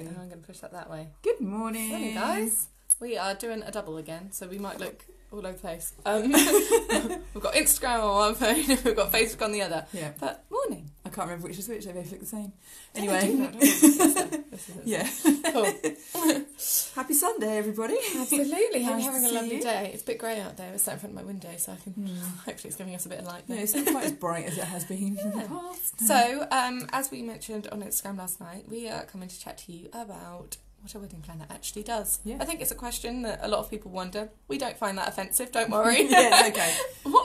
and I'm going to push that way. Good morning. Morning, guys. We are doing a double again, so we might look all over the place. We've got Instagram on one phone, we've got Facebook on the other. Yeah. But morning. I can't remember which is which, they both look the same. Yeah, Anyway. they do that, don't they? This is it. Yeah. Cool. Happy Sunday, everybody. Absolutely. Hope Nice you're having to a see lovely you. day. It's a bit grey out there. We're sat in front of my window, so I can... Hopefully it's giving us a bit of light No, there. it's not quite as bright as it has been in the past. So, as we mentioned on Instagram last night, we are coming to chat to you about what a wedding planner actually does. Yeah. I think it's a question that a lot of people wonder. We don't find that offensive, don't worry. Yeah, it's okay.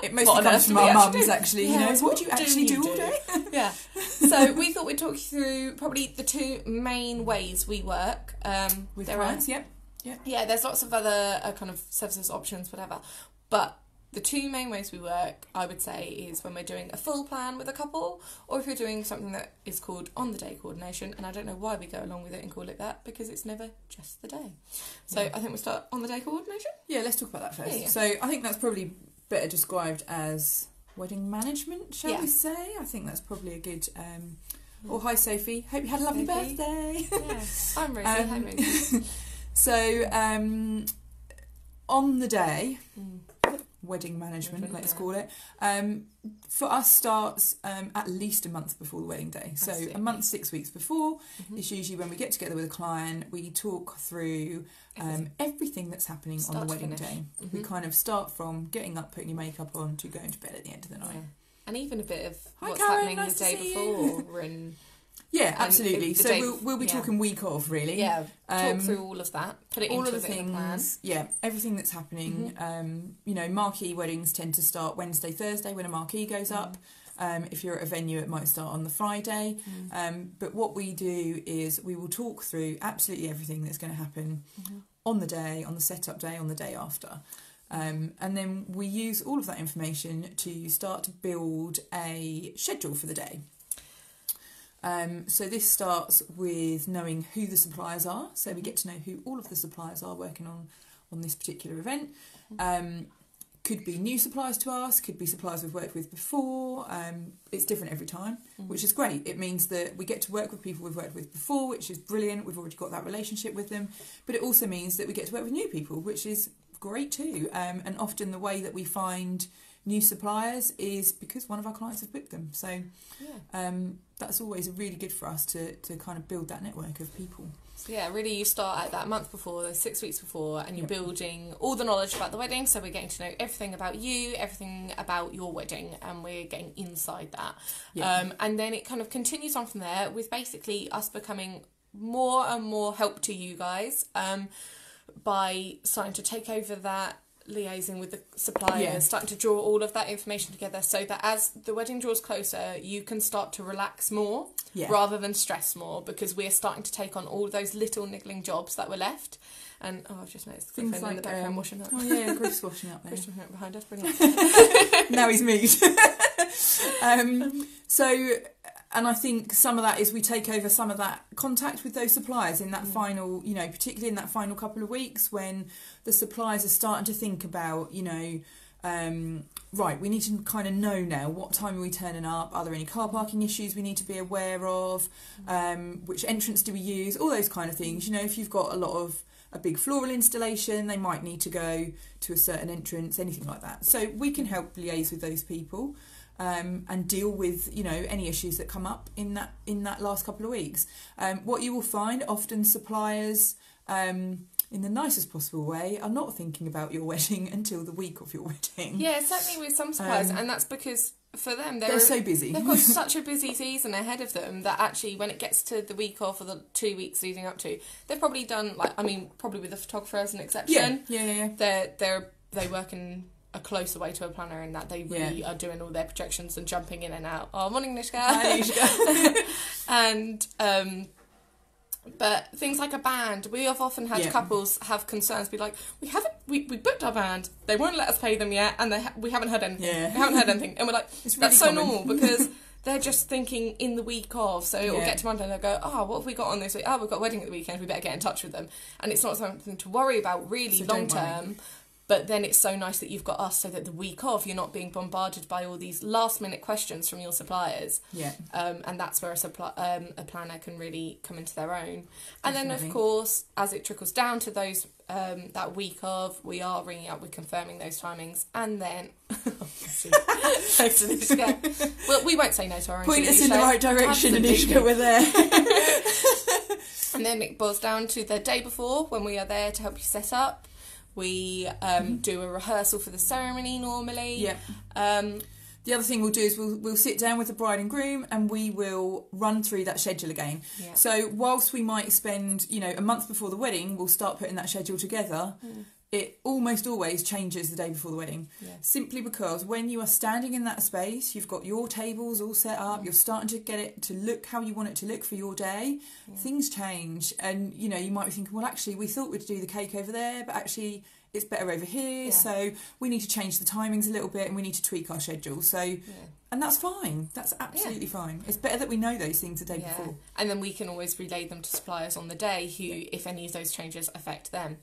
It mostly what on comes earth from do we our actually mums, do? actually. Yeah, You know, what what do you do actually you do all do? day? Yeah. So we thought we'd talk you through probably the two main ways we work. With there clients, are, yep. Yeah, there's lots of other kind of services, options, whatever. But the two main ways we work, I would say, is when we're doing a full plan with a couple, or if you're doing something that is called on-the-day coordination. And I don't know why we go along with it and call it that, because it's never just the day. So I think we'll start on-the-day coordination. Yeah, let's talk about that first. Yeah. So I think that's probably better described as wedding management, shall we say? I think that's probably a good... Or hi, Sophie. Hope you had a lovely Sophie. birthday. Yeah, I'm Rosie. Hi, Rosie. So, on the day... wedding management, Management, let's yeah. call it, for us starts at least a month before the wedding day. So Absolutely. a month, 6 weeks before is usually when we get together with a client, we talk through everything that's happening Start on the to wedding finish. day. We kind of start from getting up, putting your makeup on, to going to bed at the end of the night. Yeah. And even a bit of Hi, what's Karen, happening nice the to day see you. before. And Yeah, And absolutely. the So day- we'll be yeah. talking week of, really. yeah, talk Um, through all of that, put it all into of the a bit of a plan. things, yeah, everything that's happening. You know, marquee weddings tend to start Wednesday, Thursday when a marquee goes up. If you're at a venue, it might start on the Friday. But what we do is we will talk through absolutely everything that's going to happen on the day, on the setup day, on the day after. And then we use all of that information to start to build a schedule for the day. So this starts with knowing who the suppliers are. So we get to know who all of the suppliers are working on this particular event. Could be new suppliers to us, could be suppliers we've worked with before. It's different every time, which is great. It means that we get to work with people we've worked with before, which is brilliant. We've already got that relationship with them. But it also means that we get to work with new people, which is great too. And often the way that we find new suppliers is because one of our clients have booked them. So that's always really good for us to kind of build that network of people. So yeah, really you start at that month before, those 6 weeks before, and you're building all the knowledge about the wedding. So we're getting to know everything about you, everything about your wedding, and we're getting inside that. Yeah. And then it kind of continues on from there with basically us becoming more and more help to you guys by starting to take over that liaising with the suppliers, starting to draw all of that information together so that as the wedding draws closer, you can start to relax more rather than stress more, because we're starting to take on all those little niggling jobs that were left. And I've just noticed Griffin in the background washing up. Oh yeah, Griff's washing up there. Griff's washing up behind us, brilliant. Now he's moved. And I think some of that is we take over some of that contact with those suppliers in that final, you know, particularly in that final couple of weeks when the suppliers are starting to think about, you know, right, we need to kind of know now what time are we turning up, are there any car parking issues we need to be aware of, which entrance do we use, all those kind of things. You know, if you've got a big floral installation, they might need to go to a certain entrance, anything like that. So we can help liaise with those people. And deal with, you know, any issues that come up in that last couple of weeks. What you will find, often suppliers, in the nicest possible way, are not thinking about your wedding until the week of your wedding. Yeah, certainly with some suppliers, and that's because for them they're so busy. They've got such a busy season ahead of them that actually when it gets to the week off or the 2 weeks leading up to, they've probably done, like, I mean, probably with the photographer as an exception. Yeah. They work in a closer way to a planner in that they really are doing all their projections and jumping in and out. Oh, morning, Nishka. Hi, Nishka. And but things like a band, we have often had couples have concerns, be like, we booked our band, they won't let us pay them yet, and we haven't heard anything. Yeah. We haven't heard anything, and we're like, It's that's really so common. normal because they're just thinking in the week of, so it'll get to Monday and they'll go, oh, what have we got on this week? Oh, we've got a wedding at the weekend, we better get in touch with them. And it's not something to worry about really So long don't worry. term. But then it's so nice that you've got us, so that the week of you're not being bombarded by all these last minute questions from your suppliers. Yeah. And that's where a planner can really come into their own. And Definitely. then of course, as it trickles down to those that week of, we are ringing up, we're confirming those timings, and then well, we won't say no to our own. Point us in the right direction, Anushka. We're there. And then it boils down to the day before, when we are there to help you set up. We do a rehearsal for the ceremony normally. Yeah. The other thing we'll do is we'll sit down with the bride and groom and we will run through that schedule again. Yeah. So whilst we might spend, a month before the wedding, we'll start putting that schedule together. It almost always changes the day before the wedding. Yeah. Simply because when you are standing in that space, you've got your tables all set up, you're starting to get it to look how you want it to look for your day. Things change, and you might be thinking, well, actually we thought we'd do the cake over there, but actually it's better over here. So we need to change the timings a little bit and we need to tweak our schedule. So and that's fine. That's absolutely fine. It's better that we know those things the day before. And then we can always relay them to suppliers on the day who, if any of those changes affect them.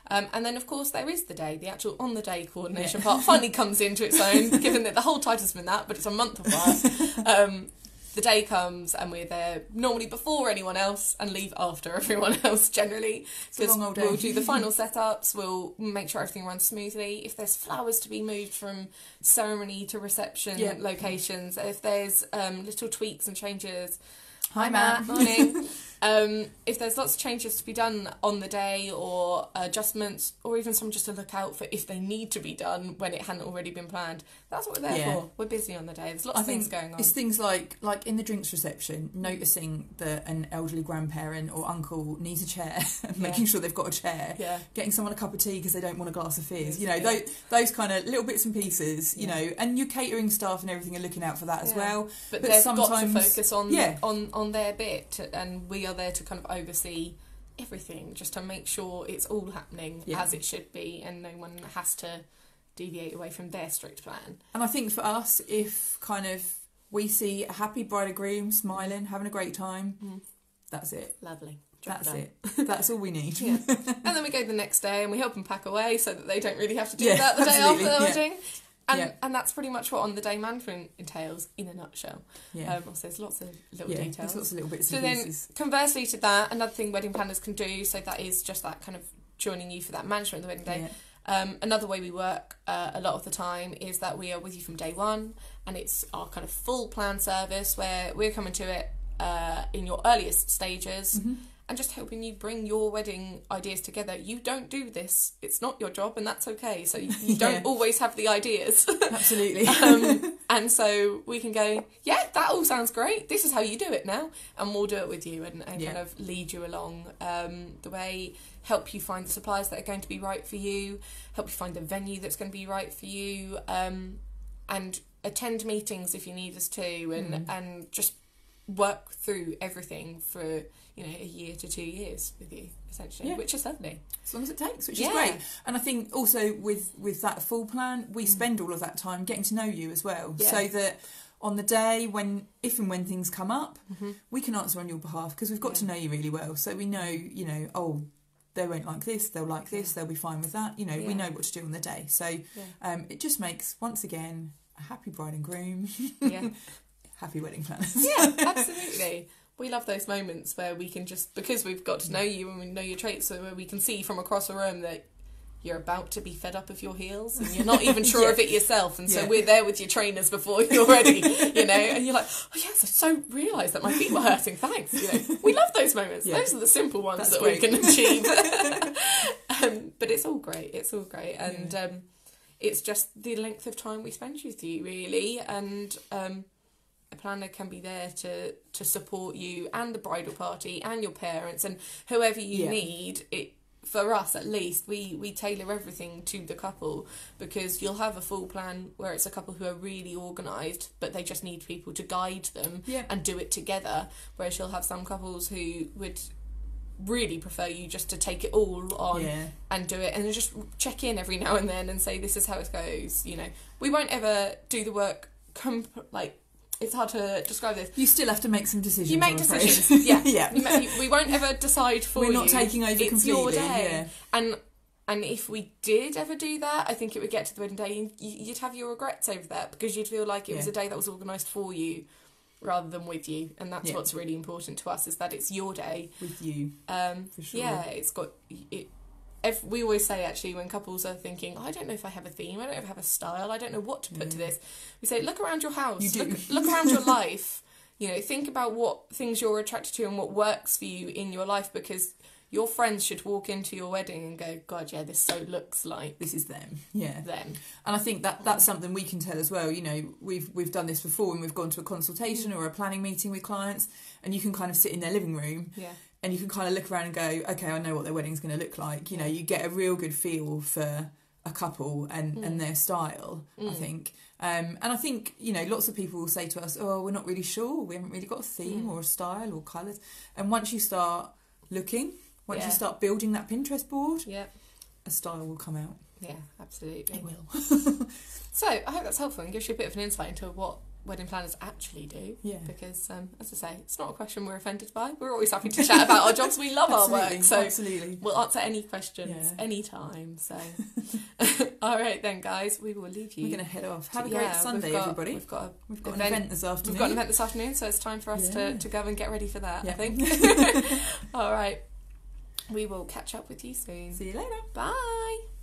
And then, of course, there is the day. The actual on-the-day coordination part finally comes into its own, given that the whole title's been that, but it's a month of work. The day comes and we're there normally before anyone else and leave after everyone else, generally. Because we'll do the final setups, we'll make sure everything runs smoothly. If there's flowers to be moved from ceremony to reception locations, if there's little tweaks and changes... Hi, Matt. Morning. If there's lots of changes to be done on the day, or adjustments, or even some just to look out for if they need to be done when it hadn't already been planned, that's what we're there for. We're busy on the day. There's lots of things going on. It's things like in the drinks reception, noticing that an elderly grandparent or uncle needs a chair and making sure they've got a chair. Getting someone a cup of tea because they don't want a glass of fizz. Those kind of little bits and pieces. And your catering staff and everything are looking out for that as well. But they've sometimes got to focus on their bit, and we are there to kind of oversee everything, just to make sure it's all happening as it should be, and no one has to deviate away from their strict plan. And I think for us, if kind of we see a happy bride and groom smiling, having a great time, that's it. Lovely. That's it. That's all we need. And then we go the next day and we help them pack away so that they don't really have to do that the day after the wedding. And that's pretty much what on-the-day management entails in a nutshell. So there's lots of little details. There's lots of little bits and pieces. So then, conversely to that, another thing wedding planners can do, so that is just that kind of joining you for that management of the wedding day. Another way we work a lot of the time is that we are with you from day one, and it's our kind of full plan service where we're coming to it in your earliest stages. And just helping you bring your wedding ideas together. You don't do this. It's not your job, and that's okay. So you don't always have the ideas. Absolutely. And so we can go, that all sounds great. This is how you do it now. And we'll do it with you and kind of lead you along the way, help you find the suppliers that are going to be right for you, help you find the venue that's going to be right for you, and attend meetings if you need us to, and just work through everything for a year to 2 years with you, essentially, which is lovely. As long as it takes, which is great. And I think also with that full plan, we spend all of that time getting to know you as well, so that on the day if and when things come up, we can answer on your behalf, because we've got to know you really well. So we know, they won't like this, they'll like this, they'll be fine with that. We know what to do on the day. So it just makes, once again, a happy bride and groom. Happy wedding planners. Yeah, absolutely. We love those moments where we can just, because we've got to know you and we know your traits, so where we can see from across a room that you're about to be fed up of your heels and you're not even sure of it yourself, and so we're there with your trainers before you're ready, and you're like, oh yes, I so realised that my feet were hurting, thanks. We love those moments. Those are the simple ones that we can achieve. But it's all great, and it's just the length of time we spend with you, really, and a planner can be there to support you and the bridal party and your parents and whoever you need. It, for us at least, we tailor everything to the couple, because you'll have a full plan where it's a couple who are really organised, but they just need people to guide them and do it together, whereas you'll have some couples who would really prefer you just to take it all on and do it, and just check in every now and then and say, this is how it goes. We won't ever do the work it's hard to describe this. You still have to make some decisions. You make decisions, we won't ever decide for you. We're not taking over completely. It's your day, and And if we did ever do that, I think it would get to the wedding day and you'd have your regrets over that, because you'd feel like it was a day that was organised for you rather than with you. And that's what's really important to us, is that it's your day. With you. For sure. Yeah, it's got... we always say, actually, when couples are thinking, I don't know if I have a theme, I don't know if I have a style, I don't know what to put to this. We say, look around your house. You do. Look around your life. You know, think about what things you're attracted to and what works for you in your life, because... your friends should walk into your wedding and go, God, yeah, this so looks like... this is them. Yeah. Them. And I think that's something we can tell as well. You know, we've done this before when we've gone to a consultation or a planning meeting with clients, and you can kind of sit in their living room and you can kind of look around and go, okay, I know what their wedding's going to look like. You know, you get a real good feel for a couple and their style, I think. And I think, you know, lots of people will say to us, oh, we're not really sure. We haven't really got a theme or a style or colours. And once you start looking... once you start building that Pinterest board, a style will come out. Yeah, absolutely. It will. So, I hope that's helpful and gives you a bit of an insight into what wedding planners actually do. Yeah. Because, as I say, it's not a question we're offended by. We're always happy to chat about our jobs. We love our work. So absolutely. We'll answer any questions anytime. So, all right then, guys, we will leave you. We're going to head off. Have a great Sunday, everybody. We've got an event this afternoon. We've got an event this afternoon, so it's time for us to go and get ready for that, I think. All right. We will catch up with you soon. See you later. Bye.